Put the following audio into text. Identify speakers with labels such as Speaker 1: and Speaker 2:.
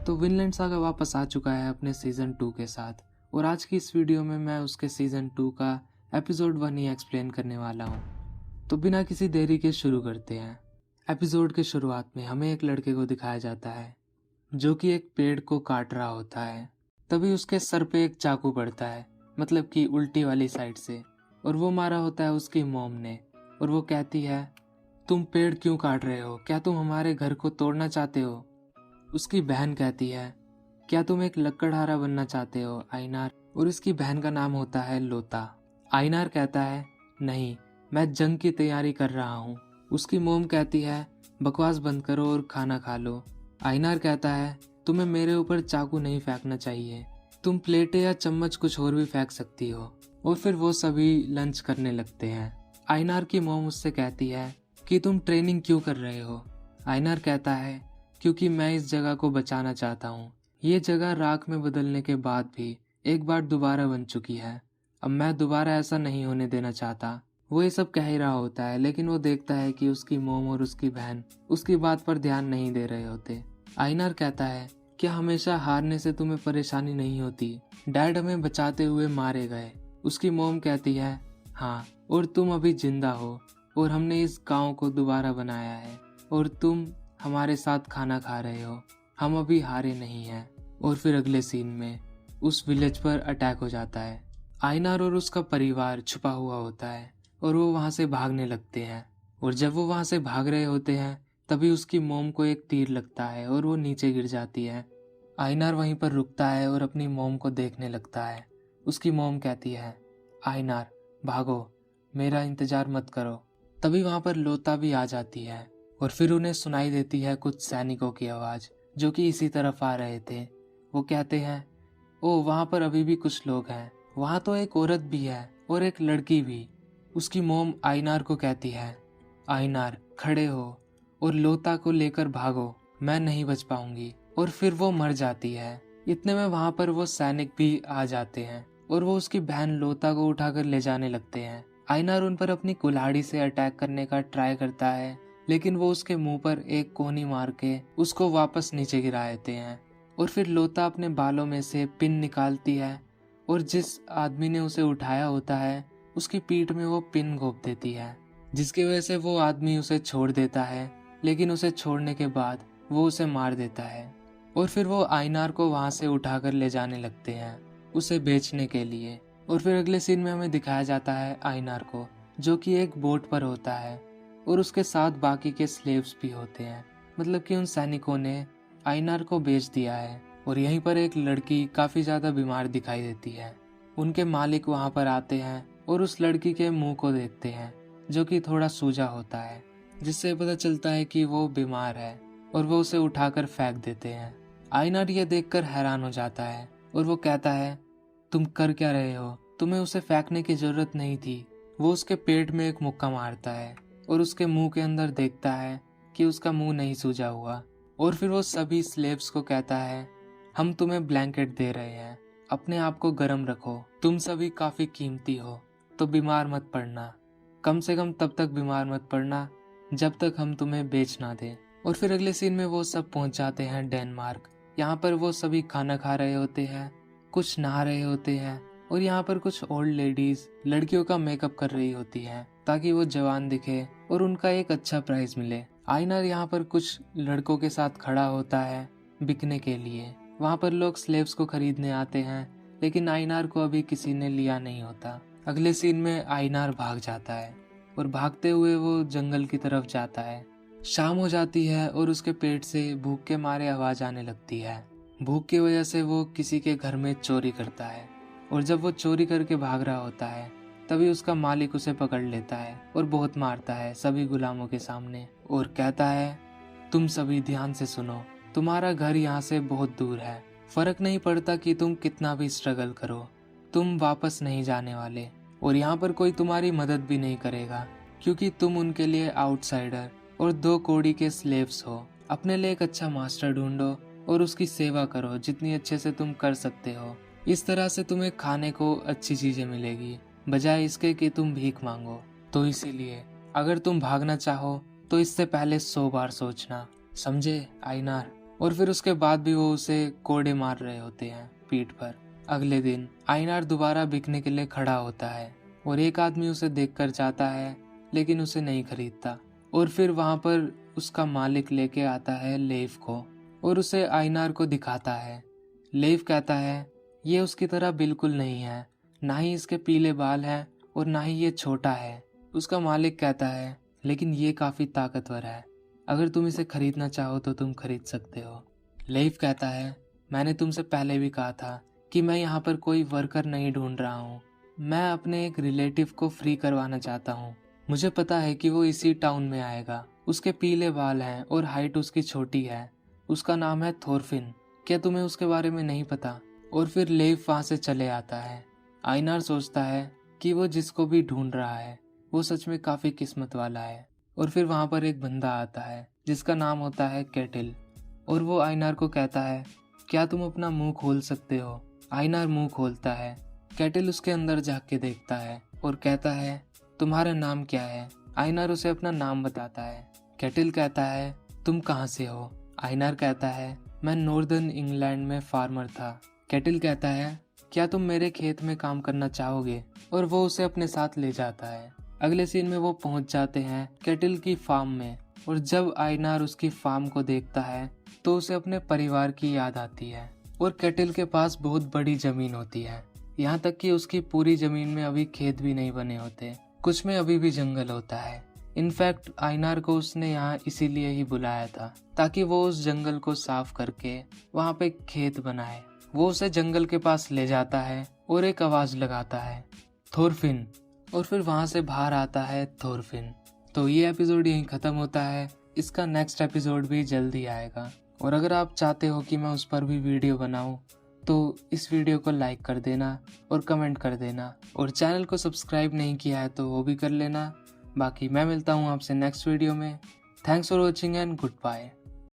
Speaker 1: तो Vinland saga वापस आ चुका है अपने सीज़न 2 के साथ और आज की इस वीडियो में मैं उसके सीज़न 2 का एपिसोड 1 ही एक्सप्लेन करने वाला हूँ। तो बिना किसी देरी के शुरू करते हैं। एपिसोड के शुरुआत में हमें एक लड़के को दिखाया जाता है जो कि एक पेड़ को काट रहा होता है। तभी उसके सर पे एक चाकू पड़ता है, मतलब कि उल्टी वाली साइड से, और वो मारा होता है उसकी मॉम ने। और वो कहती है, तुम पेड़ क्यों काट रहे हो? क्या तुम हमारे घर को तोड़ना चाहते हो? उसकी बहन कहती है, क्या तुम एक लकड़हारा बनना चाहते हो आइनार? और इसकी बहन का नाम होता है लोता। आइनार कहता है, नहीं, मैं जंग की तैयारी कर रहा हूँ। उसकी मोम कहती है, बकवास बंद करो और खाना खा लो। आइनार कहता है, तुम्हें मेरे ऊपर चाकू नहीं फेंकना चाहिए, तुम प्लेटें या चम्मच कुछ और भी फेंक सकती हो। और फिर वो सभी लंच करने लगते हैं। आइनार की मोम उससे कहती है कि तुम ट्रेनिंग क्यों कर रहे हो? आइनार कहता है, क्योंकि मैं इस जगह को बचाना चाहता हूँ। ये जगह राख में बदलने के बाद भी एक बार दोबारा बन चुकी है। अब मैं दोबारा ऐसा नहीं होने देना चाहता। वो ये सब कह ही रहा होता है, लेकिन वो देखता है कि उसकी मोम और उसकी बहन उसकी बात पर ध्यान नहीं दे रहे होते। आइनार कहता है, क्या हमेशा हारने से तुम्हें परेशानी नहीं होती? डैड हमें बचाते हुए मारे गए। उसकी मोम कहती है, हाँ, और तुम अभी जिंदा हो और हमने इस गांव को दोबारा बनाया है और तुम हमारे साथ खाना खा रहे हो। हम अभी हारे नहीं हैं। और फिर अगले सीन में उस विलेज पर अटैक हो जाता है। आइनार और उसका परिवार छुपा हुआ होता है और वो वहां से भागने लगते हैं। और जब वो वहां से भाग रहे होते हैं तभी उसकी मोम को एक तीर लगता है और वो नीचे गिर जाती है। आइनार वहीं पर रुकता है और अपनी मोम को देखने लगता है। उसकी मोम कहती है, आइनार भागो, मेरा इंतजार मत करो। तभी वहां पर लोता भी आ जाती है और फिर उन्हें सुनाई देती है कुछ सैनिकों की आवाज जो कि इसी तरफ आ रहे थे। वो कहते हैं, ओ, वहां पर अभी भी कुछ लोग हैं। वहां तो एक औरत भी है और एक लड़की भी। उसकी मोम आइनार को कहती है, आइनार खड़े हो और लोता को लेकर भागो, मैं नहीं बच पाऊंगी। और फिर वो मर जाती है। इतने में वहां पर वो सैनिक भी आ जाते हैं और वो उसकी बहन लोता को उठाकर ले जाने लगते हैं। आइनार उन पर अपनी कुल्हाड़ी से अटैक करने का ट्राई करता है, लेकिन वो उसके मुंह पर एक कोनी मार के उसको वापस नीचे गिरा देते हैं। और फिर लोता अपने बालों में से पिन निकालती है और जिस आदमी ने उसे उठाया होता है उसकी पीठ में वो पिन घोंप देती है, जिसकी वजह से वो आदमी उसे छोड़ देता है। लेकिन उसे छोड़ने के बाद वो उसे मार देता है। और फिर वो आइनार को वहां से उठाकर ले जाने लगते हैं उसे बेचने के लिए। और फिर अगले सीन में हमें दिखाया जाता है आइनार को, जो कि एक बोट पर होता है और उसके साथ बाकी के स्लेव्स भी होते हैं। मतलब कि उन सैनिकों ने आइनार को बेच दिया है। और यहीं पर एक लड़की काफी ज्यादा बीमार दिखाई देती है। उनके मालिक वहां पर आते हैं और उस लड़की के मुंह को देखते हैं जो कि थोड़ा सूजा होता है, जिससे पता चलता है कि वो बीमार है। और वो उसे उठाकर फेंक देते हैं। आइनार ये देखकर हैरान हो जाता है और वो कहता है, तुम कर क्या रहे हो? तुम्हें उसे फेंकने की जरूरत नहीं थी। वो उसके पेट में एक मुक्का मारता है और उसके मुंह के अंदर देखता है कि उसका मुंह नहीं सूजा हुआ। और फिर वो सभी स्लेव्स को कहता है, हम तुम्हें ब्लैंकेट दे रहे हैं, अपने आप को गर्म रखो, तुम सभी काफी कीमती हो, तो बीमार मत पड़ना। कम से कम तब तक बीमार मत पड़ना जब तक हम तुम्हें बेच ना दें। और फिर अगले सीन में वो सब पहुंच जाते हैं डेनमार्क। यहाँ पर वो सभी खाना खा रहे होते हैं, कुछ नहा रहे होते हैं और यहाँ पर कुछ ओल्ड लेडीज लड़कियों का मेकअप कर रही होती हैं ताकि वो जवान दिखे और उनका एक अच्छा प्राइस मिले। आइनार यहाँ पर कुछ लड़कों के साथ खड़ा होता है बिकने के लिए। वहाँ पर लोग स्लेव्स को खरीदने आते हैं, लेकिन आइनार को अभी किसी ने लिया नहीं होता। अगले सीन में आइनार भाग जाता है और भागते हुए वो जंगल की तरफ जाता है। शाम हो जाती है और उसके पेट से भूख के मारे आवाज आने लगती है। भूख की वजह से वो किसी के घर में चोरी करता है और जब वो चोरी करके भाग रहा होता है तभी उसका मालिक उसे पकड़ लेता है और बहुत मारता है सभी गुलामों के सामने और कहता है, तुम सभी ध्यान से सुनो, तुम्हारा घर यहाँ से बहुत दूर है। फर्क नहीं पड़ता कि तुम कितना भी स्ट्रगल करो, तुम वापस नहीं जाने वाले और यहाँ पर कोई तुम्हारी मदद भी नहीं करेगा, क्योंकि तुम उनके लिए आउटसाइडर और 2 कौड़ी के स्लेव्स हो। अपने लिए एक अच्छा मास्टर ढूंढो और उसकी सेवा करो जितनी अच्छे से तुम कर सकते हो। इस तरह से तुम्हें खाने को अच्छी चीजें मिलेगी, बजाय इसके कि तुम भीख मांगो। तो इसीलिए अगर तुम भागना चाहो तो इससे पहले 100 बार सोचना, समझे आइनार? और फिर उसके बाद भी वो उसे कोड़े मार रहे होते हैं पीठ पर। अगले दिन आइनार दोबारा बिकने के लिए खड़ा होता है और एक आदमी उसे देखकर जाता है लेकिन उसे नहीं खरीदता। और फिर वहां पर उसका मालिक लेके आता है लेव को और उसे आइनार को दिखाता है। लेव कहता है ये उसकी तरह बिल्कुल नहीं है, ना ही इसके पीले बाल हैं और ना ही ये छोटा है। उसका मालिक कहता है लेकिन ये काफी ताकतवर है, अगर तुम इसे खरीदना चाहो तो तुम खरीद सकते हो। लेव कहता है मैंने तुमसे पहले भी कहा था कि मैं यहाँ पर कोई वर्कर नहीं ढूंढ रहा हूँ, मैं अपने एक रिलेटिव को फ्री करवाना चाहता हूँ। मुझे पता है कि वो इसी टाउन में आएगा, उसके पीले बाल हैं और हाइट उसकी छोटी है, उसका नाम है थोरफिन, क्या तुम्हें उसके बारे में नहीं पता? और फिर लेव वहां से चले आता है। आइनार सोचता है कि वो जिसको भी ढूंढ रहा है वो सच में काफी किस्मत वाला है। और फिर वहां पर एक बंदा आता है जिसका नाम होता है केटिल और वो आइनार को कहता है क्या तुम अपना मुंह खोल सकते हो? आइनार मुंह खोलता है। केटिल उसके अंदर झांक के देखता है और कहता है तुम्हारा नाम क्या है? आइनार उसे अपना नाम बताता है। केटिल कहता है तुम कहाँ से हो? आइनार कहता है मैं नॉर्दर्न इंग्लैंड में फार्मर था। केटिल कहता है क्या तुम मेरे खेत में काम करना चाहोगे? और वो उसे अपने साथ ले जाता है। अगले सीन में वो पहुंच जाते हैं केटिल की फार्म में और जब आइनार उसकी फार्म को देखता है तो उसे अपने परिवार की याद आती है। और केटिल के पास बहुत बड़ी जमीन होती है, यहाँ तक कि उसकी पूरी जमीन में अभी खेत भी नहीं बने होते, कुछ में अभी भी जंगल होता है। इनफैक्ट आइनार को उसने यहाँ इसीलिए ही बुलाया था ताकि वो उस जंगल को साफ करके वहाँ पे खेत बनाए। वो उसे जंगल के पास ले जाता है और एक आवाज लगाता है थोरफिन, और फिर वहां से बाहर आता है थोरफिन। तो ये एपिसोड यहीं खत्म होता है, इसका नेक्स्ट एपिसोड भी जल्दी आएगा। और अगर आप चाहते हो कि मैं उस पर भी वीडियो बनाऊं तो इस वीडियो को लाइक कर देना और कमेंट कर देना, और चैनल को सब्सक्राइब नहीं किया है तो वो भी कर लेना। बाकी मैं मिलता हूँ आपसे नेक्स्ट वीडियो में। Thanks for watching and good bye.